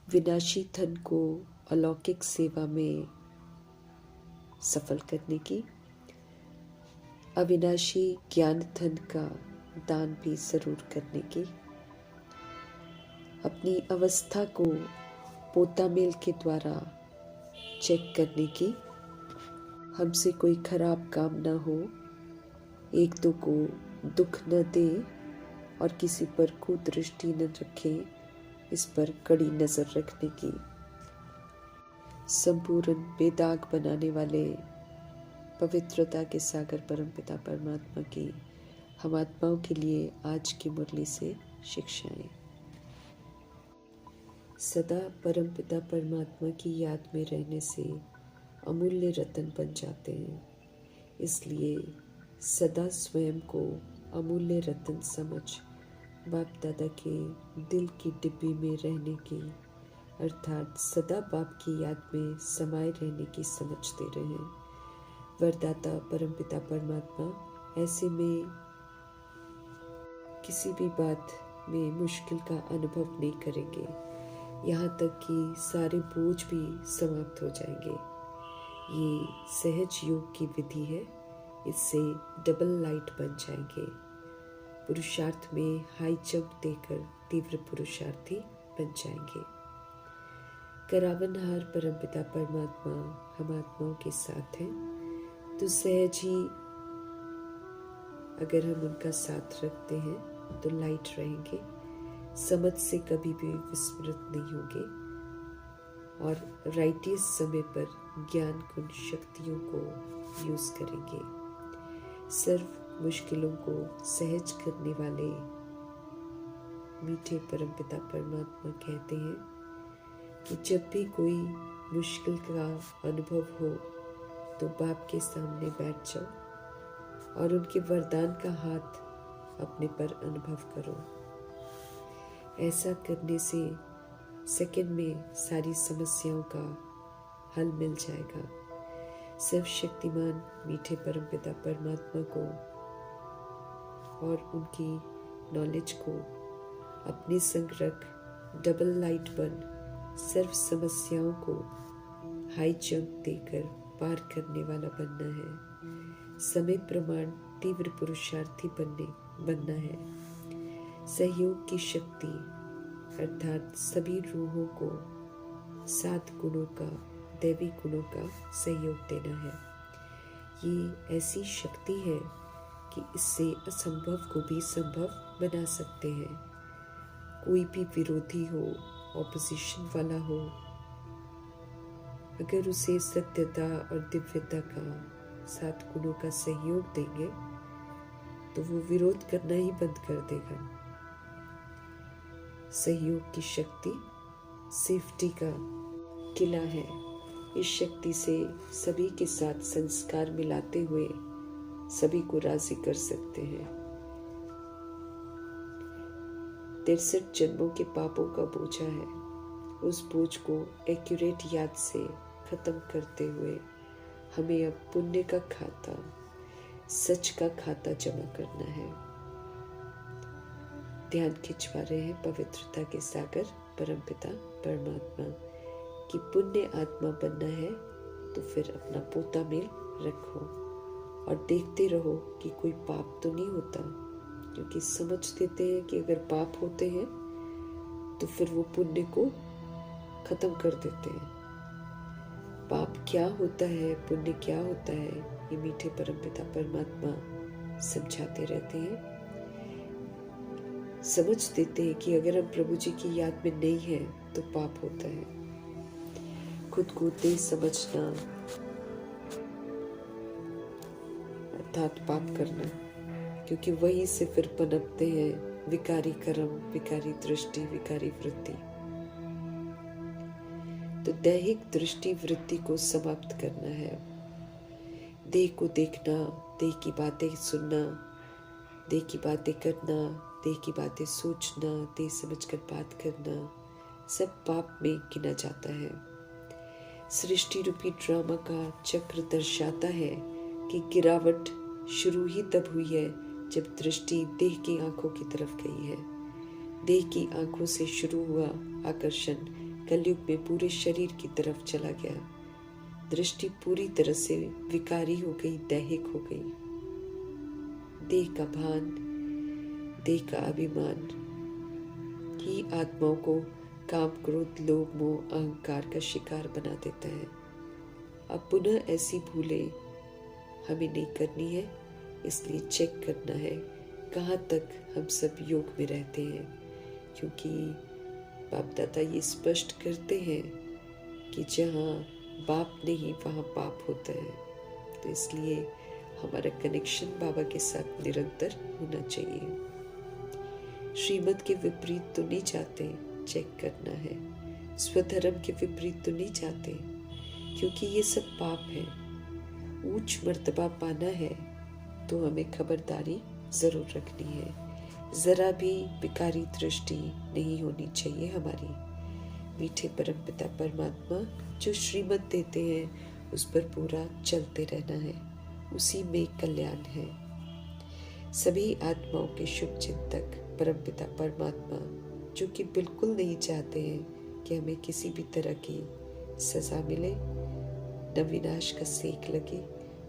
विनाशी धन को अलौकिक सेवा में सफल करने की, अविनाशी ज्ञान धन का दान भी जरूर करने की, अपनी अवस्था को पोतामेल के द्वारा चेक करने की, हमसे कोई खराब काम ना हो, एक दो को दुख न दे और किसी पर कुदृष्टि न रखे, इस पर कड़ी नजर रखने की, संपूर्ण बेदाग बनाने वाले पवित्रता के सागर परमपिता परमात्मा की हम आत्माओं के लिए आज की मुरली से शिक्षाएं। सदा परमपिता परमात्मा की याद में रहने से अमूल्य रतन बन जाते हैं, इसलिए सदा स्वयं को अमूल्य रतन समझ बाप दादा के दिल की डिब्बी में रहने की, अर्थात सदा बाप की याद में समाये रहने की समझते रहें। वरदाता परमपिता परमात्मा ऐसे में किसी भी बात में मुश्किल का अनुभव नहीं करेंगे, यहाँ तक कि सारे बोझ भी समाप्त हो जाएंगे। ये सहज योग की विधि है, इससे डबल लाइट बन जाएंगे। पुरुषार्थ में हाई जंप देकर तीव्र पुरुषार्थी बन जाएंगे। करावनहार परमपिता परमात्मा हम आत्माओं के साथ हैं, तो सहज ही अगर हम उनका साथ रखते हैं तो लाइट रहेंगे, समझ से कभी भी विस्मृत नहीं होंगे और राइटियस समय पर ज्ञान गुण शक्तियों को यूज करेंगे। सर्व मुश्किलों को सहज करने वाले मीठे परमपिता परमात्मा कहते हैं कि जब भी कोई मुश्किल का अनुभव हो तो बाप के सामने बैठ जाओ और उनके वरदान का हाथ अपने पर अनुभव करो। ऐसा करने से सेकंड में सारी समस्याओं का हल मिल जाएगा। सर्वशक्तिमान मीठे परमपिता परमात्मा को और उनकी नॉलेज को अपने संग रख डबल लाइट बन सर्व समस्याओं को हाई जंप देकर पार करने वाला बनना है। समय प्रमाण तीव्र पुरुषार्थी बनना है। सहयोग की शक्ति अर्थात सभी रूहों को 7 गुणों का, दैवी गुणों का सहयोग देना है। ये ऐसी शक्ति है कि इससे असंभव को भी संभव बना सकते हैं। कोई भी विरोधी हो, ऑपोजिशन वाला हो, अगर उसे सत्यता और दिव्यता का 7 गुणों का सहयोग देंगे तो वो विरोध करना ही बंद कर देगा। सहयोग की शक्ति सेफ्टी का किला है। इस शक्ति से सभी के साथ संस्कार मिलाते हुए सभी को राजी कर सकते हैं। 63 जन्मों के पापों का बोझा है, उस बोझ को एक्यूरेट याद से खत्म करते हुए हमें अब पुण्य का खाता, सच का खाता जमा करना है। ध्यान खिंचवा रहे हैं पवित्रता के सागर परमपिता परमात्मा की पुण्य आत्मा बनना है तो फिर अपना पोता मेल रखो और देखते रहो कि कोई पाप तो नहीं होता, क्योंकि समझ देते हैं कि अगर पाप होते हैं तो फिर वो पुण्य को खत्म कर देते हैं। पाप क्या होता है, पुण्य क्या होता है, ये मीठे परमपिता परमात्मा समझाते रहते हैं। समझ देते हैं कि अगर हम प्रभु जी की याद में नहीं हैं तो पाप होता है। खुद को तेज समझना अर्थात पाप करना, क्योंकि वहीं से फिर पनपते हैं विकारी कर्म, विकारी दृष्टि, विकारी वृत्ति। तो दैहिक दृष्टि वृत्ति को समाप्त करना है। देह को देखना, देह की बातें सुनना, देह की बातें करना, देह की बातें सोचना, देह समझकर बात करना, सब पाप में गिना जाता है। सृष्टि रूपी ड्रामा का चक्र दर्शाता है कि गिरावट शुरू ही तब हुई है जब दृष्टि देह की आंखों की तरफ गई है। देह की आंखों से शुरू हुआ आकर्षण कलयुग में पूरे शरीर की तरफ चला गया। दृष्टि पूरी तरह से विकारी हो गई, दैहिक हो गई। देह का भान, देह का अभिमान ही आत्माओं को काम, क्रोध, लोभ, मोह, अहंकार का शिकार बना देता है। अब पुनः ऐसी भूलें हमें नहीं करनी है, इसलिए चेक करना है कहाँ तक हम सब योग में रहते हैं, क्योंकि बाप दादा ये स्पष्ट करते हैं कि जहाँ बाप नहीं वहाँ पाप होता है। तो इसलिए हमारा कनेक्शन बाबा के साथ निरंतर होना चाहिए। श्रीमत के विपरीत तो नहीं चाहते, चेक करना है। स्वधर्म के विपरीत तो नहीं चाहते, क्योंकि ये सब पाप है। ऊंच मर्तबा पाना है तो हमें खबरदारी जरूर रखनी है। जरा भी विकारी दृष्टि नहीं होनी चाहिए हमारी। मीठे परमपिता परमात्मा जो श्रीमत देते हैं उस पर पूरा चलते रहना है, उसी में कल्याण है। सभी आत्माओं के शुभ चिंतक परमपिता परमात्मा जो कि बिल्कुल नहीं चाहते हैं कि हमें किसी भी तरह की सजा मिले, न विनाश का सेक लगे,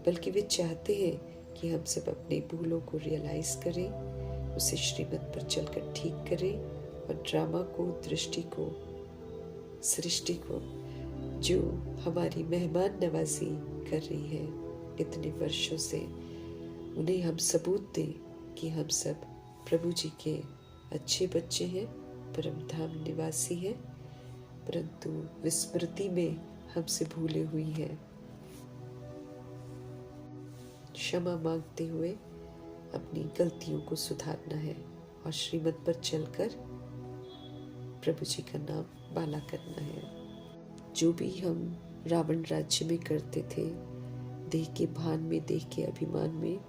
बल्कि वे चाहते हैं कि हम सब अपने भूलों को रियलाइज करें, उसे श्रीमत पर चलकर ठीक करें और ड्रामा को, दृष्टि को, सृष्टि को जो हमारी मेहमान नवाजी कर रही है इतने वर्षों से, उन्हें हम सबूत दें कि हम सब प्रभु जी के अच्छे बच्चे हैं, परम धाम निवासी हैं, परंतु विस्मृति में हमसे भूले हुई हैं। क्षमा मांगते हुए अपनी गलतियों को सुधारना है और श्रीमत पर चलकर प्रभु जी का नाम बाला करना है। जो भी हम रावण राज्य में करते थे, देह के भान में, देह के अभिमान में,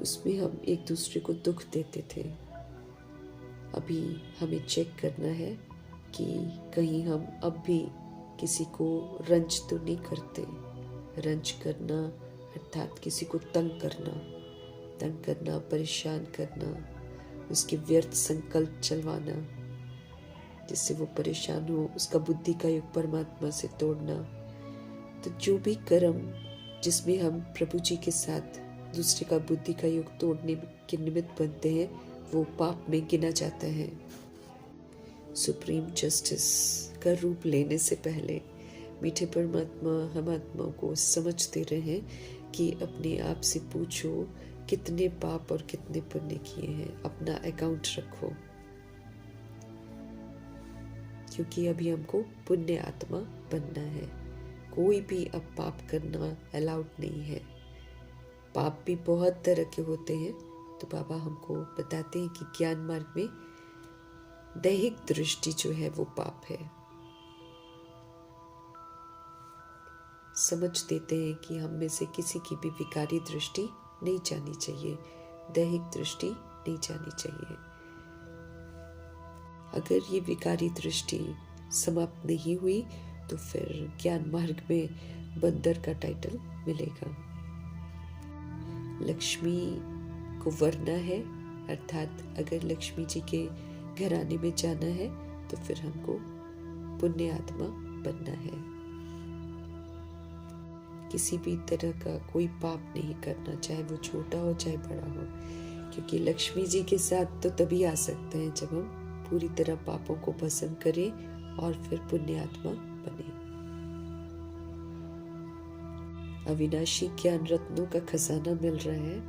उसमें हम एक दूसरे को दुख देते थे। अभी हमें चेक करना है कि कहीं हम अब भी किसी को रंज तो नहीं करते। रंज करना अर्थात किसी को तंग करना, परेशान करना, उसके व्यर्थ संकल्प चलवाना, जिससे वो परेशान हो, उसका बुद्धि का युग परमात्मा से तोड़ना। तो जो भी कर्म जिसमें हम प्रभु जी के साथ दूसरे का बुद्धि का युग तोड़ने के निमित्त बनते हैं, वो पाप में गिना जाता है। सुप्रीम जस्टिस का रूप लेने से पहले मीठे परमात्मा हम आत्माओं को समझते रहे कि अपने आप से पूछो कितने पाप और कितने पुण्य किए हैं। अपना अकाउंट रखो, क्योंकि अभी हमको पुण्य आत्मा बनना है। कोई भी अब पाप करना अलाउड नहीं है। पाप भी बहुत तरह के होते हैं, तो बाबा हमको बताते हैं कि ज्ञान मार्ग में दैहिक दृष्टि जो है वो पाप है। समझ देते हैं कि हम में से किसी की भी विकारी दृष्टि नहीं जानी चाहिए, दैहिक दृष्टि नहीं जानी चाहिए। अगर ये विकारी दृष्टि समाप्त नहीं हुई तो फिर ज्ञान मार्ग में बंदर का टाइटल मिलेगा। लक्ष्मी को वरना है, अर्थात अगर लक्ष्मी जी के घराने में जाना है तो फिर हमको पुण्य आत्मा बनना है। किसी भी तरह का कोई पाप नहीं करना, चाहे वो छोटा हो चाहे बड़ा हो, क्योंकि लक्ष्मी जी के साथ तो तभी आ सकते हैं जब हम पूरी तरह पापों को भस्म करें और फिर पुण्य आत्मा बने। अविनाशी ज्ञान रत्नों का खजाना मिल रहा है।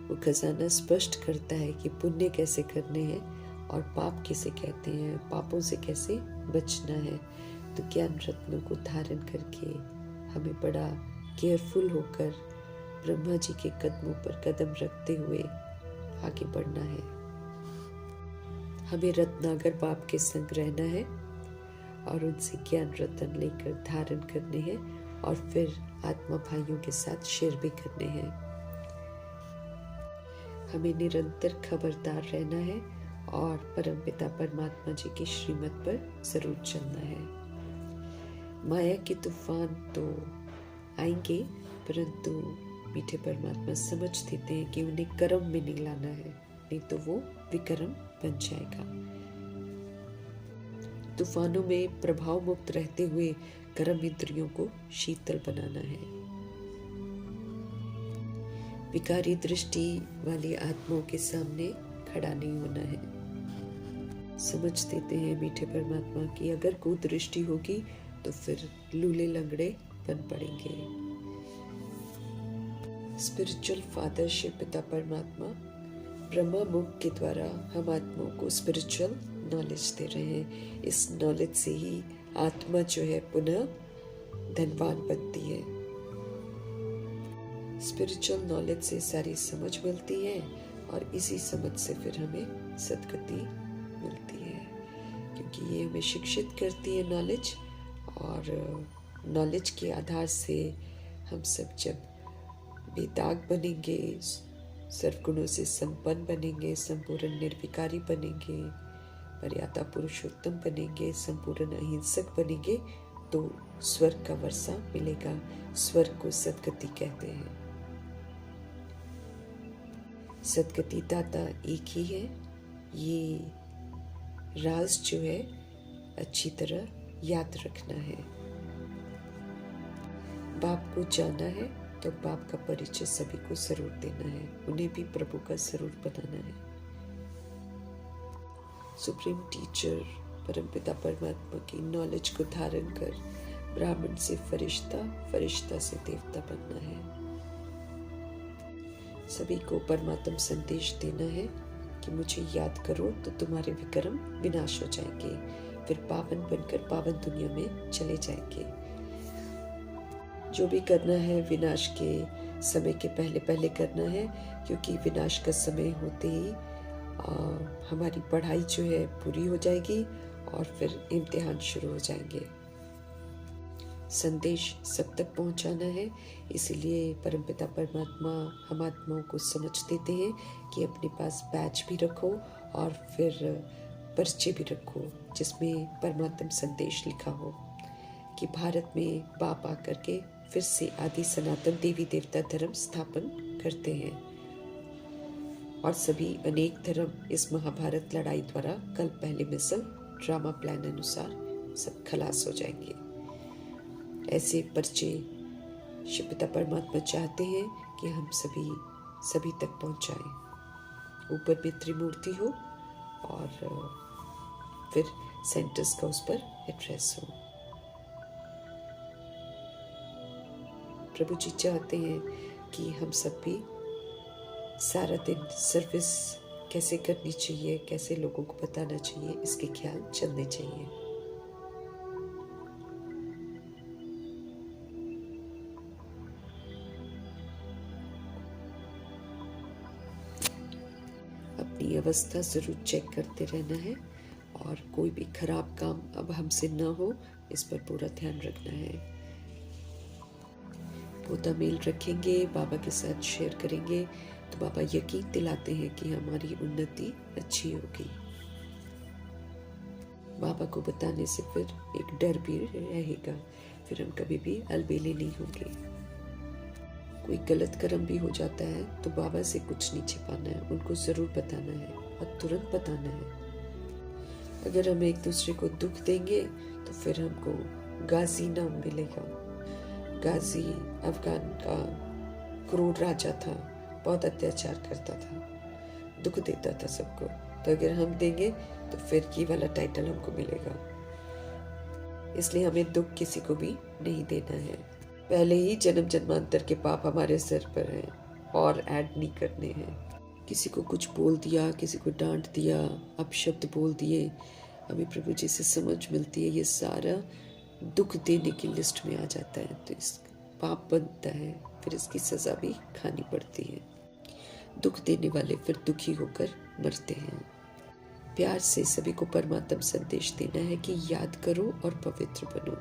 वो खजाना स्पष्ट करता है कि पुण्य कैसे करने हैं और पाप किसे कहते हैं, पापों से कैसे बचना है। तो ज्ञान रत्नों को धारण करके हमें बड़ा केयरफुल होकर ब्रह्मा जी के कदमों पर कदम रखते हुए आगे बढ़ना है। हमें रत्नागर बाप के संग रहना है और उनसे ज्ञान रत्न लेकर धारण करने हैं और फिर आत्मा भाइयों के साथ शेयर भी करने हैं। हमें निरंतर खबरदार रहना है और परमपिता परमात्मा जी की श्रीमत पर जरूर चलना है। माया के तूफान तो आएंगे, परंतु मीठे परमात्मा समझ देते हैं कि उन्हें कर्म में नहीं लाना है, नहीं तो वो विकर्म बन जाएगा। तूफानों में प्रभाव मुक्त रहते हुए गर्म इंद्रियों को शीतल बनाना है। विकारी दृष्टि वाली आत्माओं के सामने खड़ा नहीं होना है। समझ देते हैं मीठे परमात्मा की अगर कुदृष्टि होगी तो फिर लूले लंगड़े बन पड़ेंगे। स्पिरिचुअल फादर शिव पिता परमात्मा ब्रह्मा मुख के द्वारा हम आत्माओं को स्पिरिचुअल नॉलेज दे रहे हैं। इस नॉलेज से ही आत्मा जो है पुनः धनवान बनती है। स्पिरिचुअल नॉलेज से सारी समझ मिलती है और इसी समझ से फिर हमें सद्गति मिलती है, क्योंकि ये हमें शिक्षित करती है नॉलेज। और नॉलेज के आधार से हम सब जब बेदाग बनेंगे, सर्वगुणों से संपन्न बनेंगे, संपूर्ण निर्विकारी बनेंगे, मर्यादा पुरुषोत्तम बनेंगे, संपूर्ण अहिंसक बनेंगे, तो स्वर्ग का वर्षा मिलेगा। स्वर्ग को सद्गति कहते हैं। सद्गति दाता एक ही है। ये राज जो है अच्छी तरह याद रखना है। बाप को जाना है तो बाप का परिचय सभी को जरूर देना है, उन्हें भी प्रभु का जरूर बनाना है। सुप्रीम टीचर परमपिता परमात्मा की नॉलेज को धारण कर ब्राह्मण से फरिश्ता, फरिश्ता से देवता बनना है। सभी को परमात्म संदेश देना है कि मुझे याद करो तो तुम्हारे विक्रम विनाश हो जाएंगे, फिर पावन बनकर पावन दुनिया में चले जाएंगे। जो भी करना है विनाश के समय के पहले पहले करना है, क्योंकि विनाश का समय होते ही हमारी पढ़ाई जो है पूरी हो जाएगी और फिर इम्तिहान शुरू हो जाएंगे। संदेश सब तक पहुंचाना है, इसीलिए परमपिता परमात्मा हम आत्माओं को समझ देते हैं कि अपने पास बैच भी रखो और फिर पर्चे भी रखो जिसमें परमात्म संदेश लिखा हो कि भारत में बाप आकर के फिर से आदि सनातन देवी देवता धर्म स्थापन करते हैं और सभी अनेक धर्म इस महाभारत लड़ाई द्वारा कल पहले मिसल ड्रामा प्लान अनुसार सब खलास हो जाएंगे। ऐसे पर्चे शिव पिता परमात्मा चाहते हैं कि हम सभी तक पहुंचाएं। ऊपर में त्रिमूर्ति हो और फिर सेंटर्स का उस पर एड्रेस हो। प्रभु जी चाहते हैं कि हम सब भी सारा दिन सर्विस कैसे करनी चाहिए, कैसे लोगों को बताना चाहिए, इसके ख्याल चलने चाहिए। अपनी अवस्था जरूर चेक करते रहना है और कोई भी खराब काम अब हमसे ना हो, इस पर पूरा ध्यान रखना है। पोता मेल रखेंगे, बाबा के साथ शेयर करेंगे तो बाबा यकीन दिलाते हैं कि हमारी उन्नति अच्छी होगी। बाबा को बताने से फिर एक डर भी रहेगा, फिर हम कभी भी अलबेले नहीं होंगे। कोई गलत कर्म भी हो जाता है तो बाबा से कुछ नहीं छिपाना है, उनको जरूर बताना है और तुरंत बताना है। अगर हम एक दूसरे को दुख देंगे तो फिर हमको गाजी नाम मिलेगा। गाजी अफगान का क्रूर राजा था, बहुत अत्याचार करता था, दुख देता था सबको, तो अगर हम देंगे तो फिर ये वाला टाइटल हमको मिलेगा। इसलिए हमें दुख किसी को भी नहीं देना है। पहले ही जन्म जन्मांतर के पाप हमारे सर पर हैं और ऐड नहीं करने हैं। किसी को कुछ बोल दिया, किसी को डांट दिया, अपशब्द बोल दिए, हमें प्रभु जी से समझ मिलती है ये सारा दुख देने की लिस्ट में आ जाता है, तो इस पाप बनता है, फिर इसकी सजा भी खानी पड़ती है। दुख देने वाले फिर दुखी होकर मरते हैं। प्यार से सभी को परमात्म संदेश देना है कि याद करो और पवित्र बनो।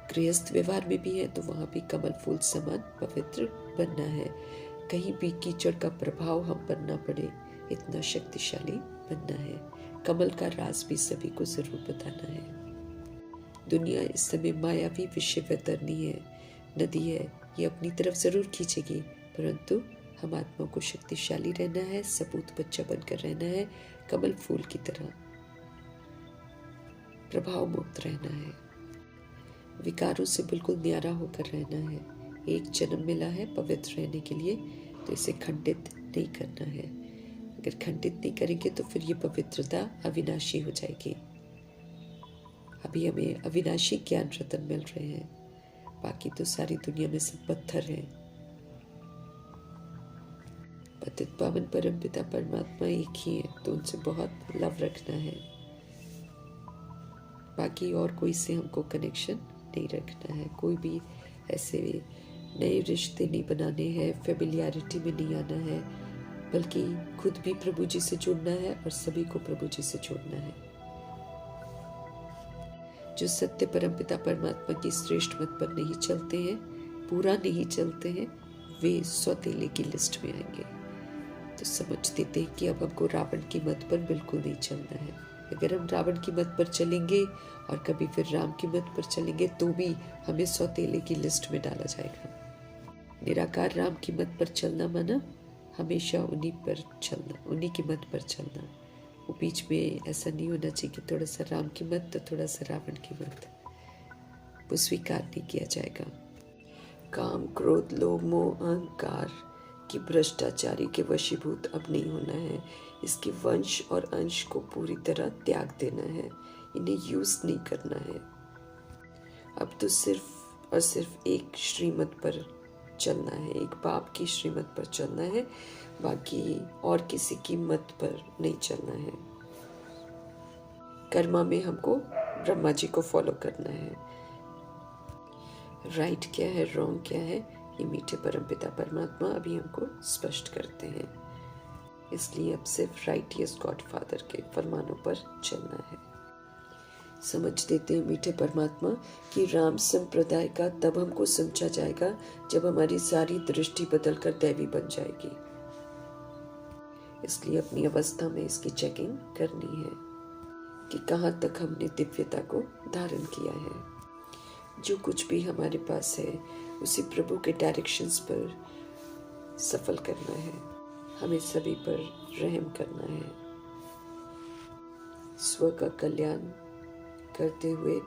गृहस्थ व्यवहार में भी है तो वहां भी कमल फूल समान पवित्र बनना है। कहीं भी कीचड़ का प्रभाव हम पर ना पड़े, इतना शक्तिशाली बनना है। कमल का राज भी सभी को जरूर बताना है। दुनिया इस समय मायावी विषय वैतरणी है, नदी है, ये अपनी तरफ जरूर खींचेगी, परंतु हम आत्मा को शक्तिशाली रहना है, सपूत बच्चा बनकर रहना है, कमल फूल की तरह। प्रभाव मुक्त रहना है, विकारों से बिल्कुल न्यारा होकर रहना है। एक जन्म मिला है पवित्र रहने के लिए, तो इसे खंडित नहीं करना है। अगर खंडित नहीं करेंगे तो फिर ये पवित्रता अविनाशी हो जाएगी। अभी हमें अविनाशी ज्ञान रतन मिल रहे हैं, बाकी तो सारी दुनिया में सब पत्थर हैं। पतित पावन परम पिता परमात्मा एक ही है, तो उनसे बहुत लव रखना है। बाकी और कोई से हमको कनेक्शन नहीं रखना है, कोई भी ऐसे नए रिश्ते नहीं बनाने हैं, फेमिलियरिटी में नहीं आना है, बल्कि खुद भी प्रभु जी से जुड़ना है और सभी को प्रभु जी से जोड़ना है। जो सत्य परमपिता परमात्मा की श्रेष्ठ मत पर नहीं चलते हैं, पूरा नहीं चलते हैं, वे सौतेले की लिस्ट में आएंगे। तो समझ देते हैं कि अब हमको रावण की मत पर बिल्कुल नहीं चलना है। अगर हम रावण की मत पर चलेंगे और कभी फिर राम की मत पर चलेंगे तो भी हमें सौतेले की लिस्ट में डाला जाएगा। निराकार राम की मत पर चलना माना हमेशा उन्हीं पर चलना, उन्हीं की मत पर चलना। वो बीच में ऐसा नहीं होना चाहिए कि थोड़ा सा राम की मत तो थोड़ा सा रावण की मत, वो स्वीकार नहीं किया जाएगा। काम, क्रोध, लोभ, मोह, अहंकार की भ्रष्टाचारी के वशीभूत अब नहीं होना है। इसके वंश और अंश को पूरी तरह त्याग देना है, इन्हें यूज नहीं करना है। अब तो सिर्फ और सिर्फ एक श्रीमत पर चलना है, एक बाप की श्रीमत पर चलना है, बाकी और किसी की मत पर नहीं चलना है। कर्मा में हमको ब्रह्मा जी को फॉलो करना है। राइट क्या है, रॉन्ग क्या है, ये मीठे परमपिता परमात्मा अभी हमको स्पष्ट करते हैं। इसलिए अब सिर्फ राइटियस गॉड फादर के फरमानों पर चलना है। समझ देते हैं मीठे परमात्मा कि राम संप्रदाय का तब हमको समझा जाएगा जब हमारी सारी दृष्टि बदलकर दैवी बन जाएगी। इसलिए अपनी अवस्था में इसकी चेकिंग करनी है कि कहाँ तक हमने दिव्यता को धारण किया है। जो कुछ भी हमारे पास है उसी प्रभु के डायरेक्शंस पर सफल करना है, हमें सभी पर रहम करना है, स्व का कल्याण करते हुए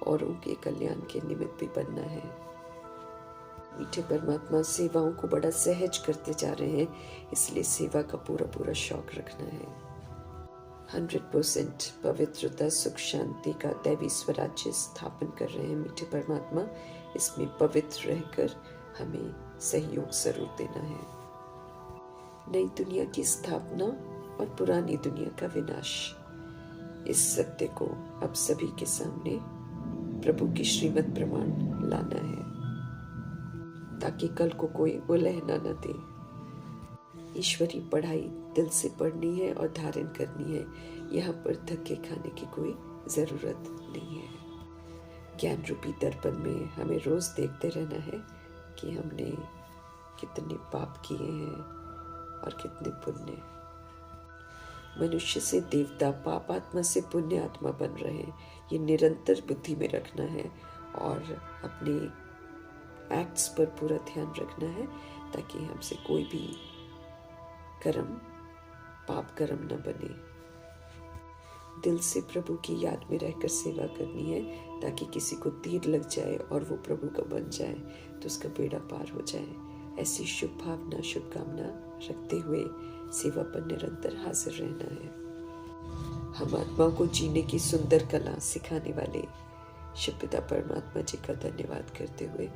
औरों के कल्याण के निमित्त भी बनना है। मीठे परमात्मा सेवाओं को बड़ा सहज करते जा रहे हैं, इसलिए सेवा का पूरा पूरा शौक रखना है। 100% पवित्रता, सुख, शांति का दैवी स्वराज्य स्थापन कर रहे हैं मीठे परमात्मा। इसमें पवित्र रहकर हमें सहयोग जरूर देना है। नई दुनिया की स्थापना और पुरानी दुनिया का विनाश, इस सत्य को अब सभी के सामने प्रभु की श्रीमत प्रमाण लाना है, ताकि कल को कोई उलहना न दे। ईश्वरी पढ़ाई दिल से पढ़नी है और धारण करनी है। यहाँ पर धक्के खाने की कोई जरूरत नहीं है। ज्ञान रूपी दर्पण में हमें रोज देखते रहना है कि हमने कितने पाप किए हैं और कितने पुण्य। मनुष्य से देवता, पाप आत्मा से पुण्य आत्मा बन रहे हैं, ये निरंतर बुद्धि में रखना है और अपने एक्ट्स पर पूरा ध्यान रखना है, ताकि हमसे कोई भी कर्म पाप कर्म न बने। दिल से प्रभु की याद में रहकर सेवा करनी है, ताकि किसी को तीर लग जाए और वो प्रभु का बन जाए तो उसका बेड़ा पार हो जाए। ऐसी शुभ भावना, शुभकामना रखते हुए सेवा पर निरंतर हाजिर रहना है। हम आत्मा को जीने की सुंदर कला सिखाने वाले शिव पिता परमात्मा जी का धन्यवाद करते हुए